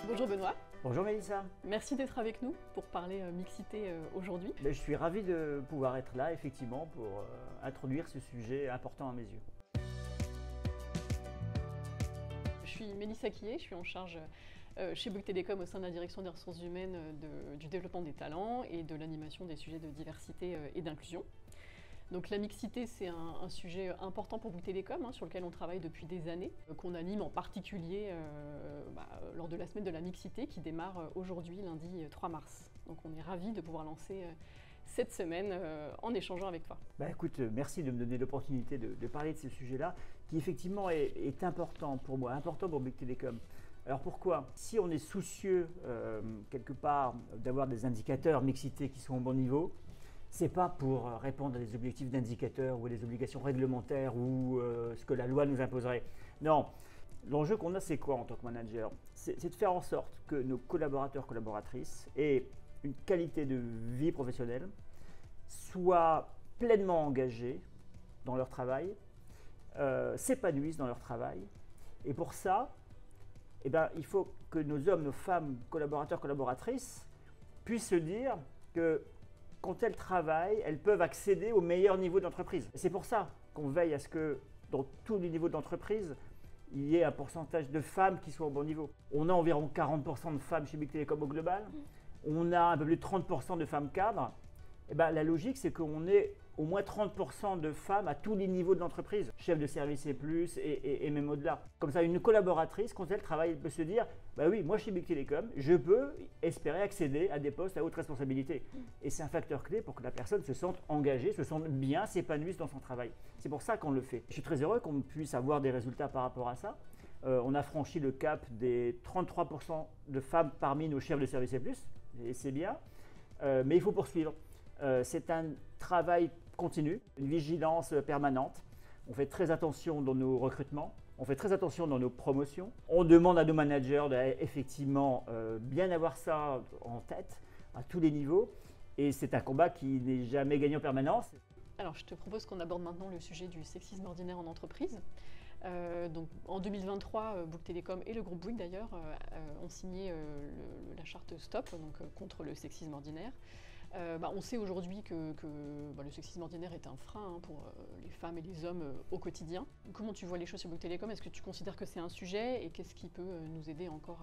Bonjour Benoît, Bonjour Mélissa. merci d'être avec nous pour parler mixité aujourd'hui. Je suis ravi de pouvoir être là effectivement pour introduire ce sujet important à mes yeux. Je suis Mélissa Quillet, je suis en charge chez Bouygues Télécom au sein de la direction des ressources humaines du développement des talents et de l'animation des sujets de diversité et d'inclusion. Donc la mixité, c'est un sujet important pour Bouygues Télécom, sur lequel on travaille depuis des années, qu'on anime en particulier lors de la semaine de la mixité qui démarre aujourd'hui, lundi 3 mars. Donc on est ravis de pouvoir lancer cette semaine en échangeant avec toi. Écoute, merci de me donner l'opportunité de parler de ce sujet-là, qui effectivement est important pour moi, important pour Bouygues Télécom. Alors pourquoi? Si on est soucieux quelque part d'avoir des indicateurs mixité qui sont au bon niveau, c'est pas pour répondre à des objectifs d'indicateurs ou à des obligations réglementaires ou ce que la loi nous imposerait. Non, l'enjeu qu'on a, c'est quoi en tant que manager? C'est de faire en sorte que nos collaborateurs, collaboratrices aient une qualité de vie professionnelle, soient pleinement engagés dans leur travail, s'épanouissent dans leur travail. Et pour ça, il faut que nos hommes, nos femmes, collaborateurs, collaboratrices puissent se dire que quand elles travaillent, elles peuvent accéder au meilleur niveau d'entreprise. C'est pour ça qu'on veille à ce que dans tous les niveaux d'entreprise, il y ait un pourcentage de femmes qui soient au bon niveau. On a environ 40% de femmes chez Bouygues Télécom au global. On a un peu plus de 30% de femmes cadres. La logique, c'est qu'on ait au moins 30% de femmes à tous les niveaux de l'entreprise, chef de service et plus, et même au-delà. Comme ça, une collaboratrice, quand elle travaille, elle peut se dire oui, moi chez Bouygues Télécom, je peux espérer accéder à des postes à haute responsabilité. Et c'est un facteur clé pour que la personne se sente engagée, se sente bien, s'épanouisse dans son travail. C'est pour ça qu'on le fait. Je suis très heureux qu'on puisse avoir des résultats par rapport à ça. On a franchi le cap des 33% de femmes parmi nos chefs de service et plus, et c'est bien, mais il faut poursuivre. C'est un travail continu, une vigilance permanente. On fait très attention dans nos recrutements, on fait très attention dans nos promotions. On demande à nos managers d'effectivement bien avoir ça en tête à tous les niveaux. Et c'est un combat qui n'est jamais gagné en permanence. Alors je te propose qu'on aborde maintenant le sujet du sexisme ordinaire en entreprise. Donc, en 2023, Bouygues Télécom et le groupe Bouygues d'ailleurs ont signé la charte STOP, donc contre le sexisme ordinaire. On sait aujourd'hui que le sexisme ordinaire est un frein pour les femmes et les hommes au quotidien. Comment tu vois les choses sur Bouygues Télécom? Est-ce que tu considères que c'est un sujet et qu'est-ce qui peut nous aider encore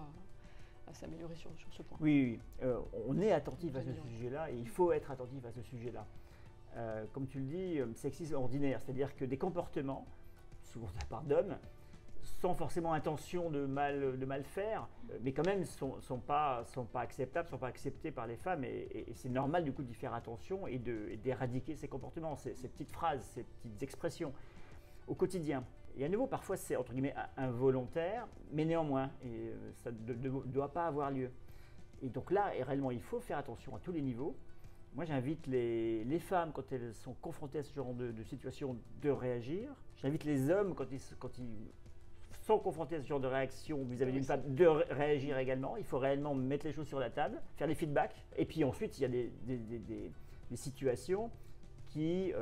à s'améliorer sur ce point? Oui, on est attentif à ce sujet-là et il faut être attentif à ce sujet-là. Comme tu le dis, sexisme ordinaire, c'est-à-dire que des comportements, souvent de la part d'hommes, sans forcément intention de mal faire, mais quand même sont pas acceptables, sont pas acceptés par les femmes et c'est normal du coup d'y faire attention et d'éradiquer ces comportements, ces petites phrases, ces petites expressions au quotidien. Et à nouveau, parfois c'est entre guillemets involontaire, mais néanmoins, et ça ne doit pas avoir lieu. Et donc là, réellement, il faut faire attention à tous les niveaux. Moi, j'invite les femmes, quand elles sont confrontées à ce genre de situation, de réagir. J'invite les hommes, quand ils sont confrontés à ce genre de réaction vis-à-vis d'une femme, de réagir également. Il faut réellement mettre les choses sur la table, faire des feedbacks. Et puis ensuite, il y a des situations qui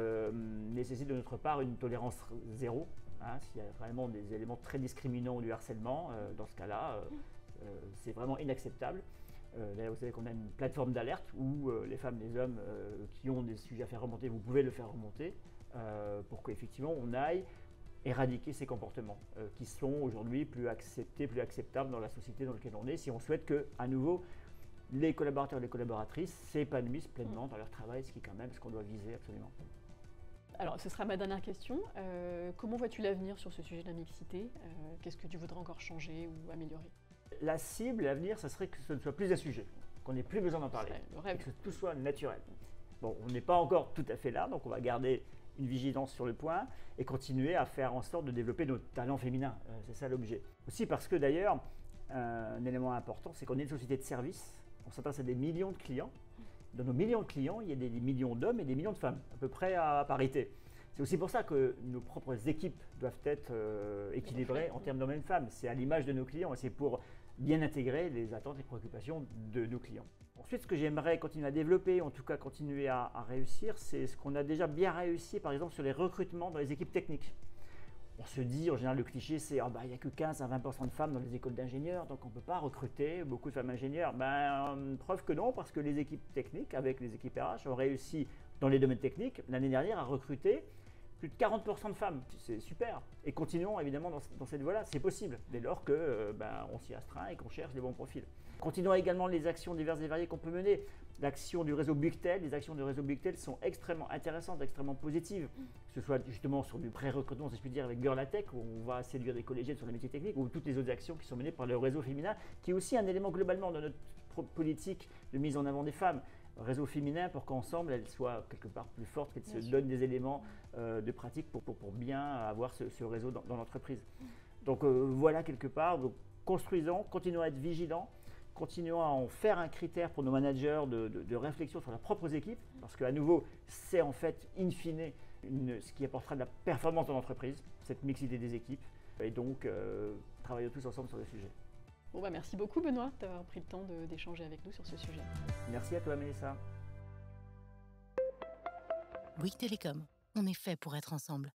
nécessitent de notre part une tolérance zéro. S'il y a vraiment des éléments très discriminants ou du harcèlement, dans ce cas-là, c'est vraiment inacceptable. D'ailleurs, vous savez qu'on a une plateforme d'alerte où les femmes, les hommes qui ont des sujets à faire remonter, vous pouvez le faire remonter pour qu'effectivement on aille éradiquer ces comportements qui sont aujourd'hui plus acceptés, plus acceptables dans la société dans laquelle on est, si on souhaite que, à nouveau, les collaborateurs et les collaboratrices s'épanouissent pleinement dans leur travail, ce qui est quand même ce qu'on doit viser absolument. Alors, ce sera ma dernière question. Comment vois-tu l'avenir sur ce sujet de la mixité? Qu'est-ce que tu voudrais encore changer ou améliorer? La cible, l'avenir, ça serait que ce ne soit plus un sujet, qu'on n'ait plus besoin d'en parler, et que tout soit naturel. Bon, on n'est pas encore tout à fait là, donc on va garder une vigilance sur le point et continuer à faire en sorte de développer nos talents féminins. C'est ça l'objet. Aussi parce que d'ailleurs, un élément important, c'est qu'on est une société de services, on s'adresse à des millions de clients. Dans nos millions de clients, il y a des millions d'hommes et des millions de femmes, à peu près à parité. C'est aussi pour ça que nos propres équipes doivent être équilibrées en termes d'hommes et de femmes. C'est à l'image de nos clients et c'est pour bien intégrer les attentes et préoccupations de nos clients. Ensuite, ce que j'aimerais continuer à développer, en tout cas continuer à réussir, c'est ce qu'on a déjà bien réussi, par exemple, sur les recrutements dans les équipes techniques. On se dit, en général, le cliché, c'est il n'y a que 15 à 20% de femmes dans les écoles d'ingénieurs, donc on ne peut pas recruter beaucoup de femmes ingénieurs. Preuve que non, parce que les équipes techniques, avec les équipes RH, ont réussi dans les domaines techniques, l'année dernière, à recruter plus de 40% de femmes. C'est super. Et continuons évidemment dans cette voie-là. C'est possible, dès lors qu'on s'y astreint et qu'on cherche les bons profils. Continuons également les actions diverses et variées qu'on peut mener. L'action du réseau Bugtel, les actions du réseau Bugtel sont extrêmement intéressantes, extrêmement positives. Que ce soit justement sur du pré-recrutement, si je puis dire, avec Girl Tech, où on va séduire des collégiennes sur les métiers techniques, ou toutes les autres actions qui sont menées par le réseau féminin, qui est aussi un élément globalement de notre politique de mise en avant des femmes. Réseau féminin pour qu'ensemble elles soient quelque part plus fortes, qu'elles se donnent des éléments de pratique pour bien avoir ce réseau dans l'entreprise. Donc voilà quelque part, donc, construisons, continuons à être vigilants, continuons à en faire un critère pour nos managers de réflexion sur leurs propres équipes, parce qu'à nouveau, c'est en fait in fine ce qui apportera de la performance dans l'entreprise, cette mixité des équipes, et donc travaillons tous ensemble sur le sujet. Bon merci beaucoup Benoît d'avoir pris le temps d'échanger avec nous sur ce sujet. Merci à toi Mélissa. Bouygues Télécom, on est fait pour être ensemble.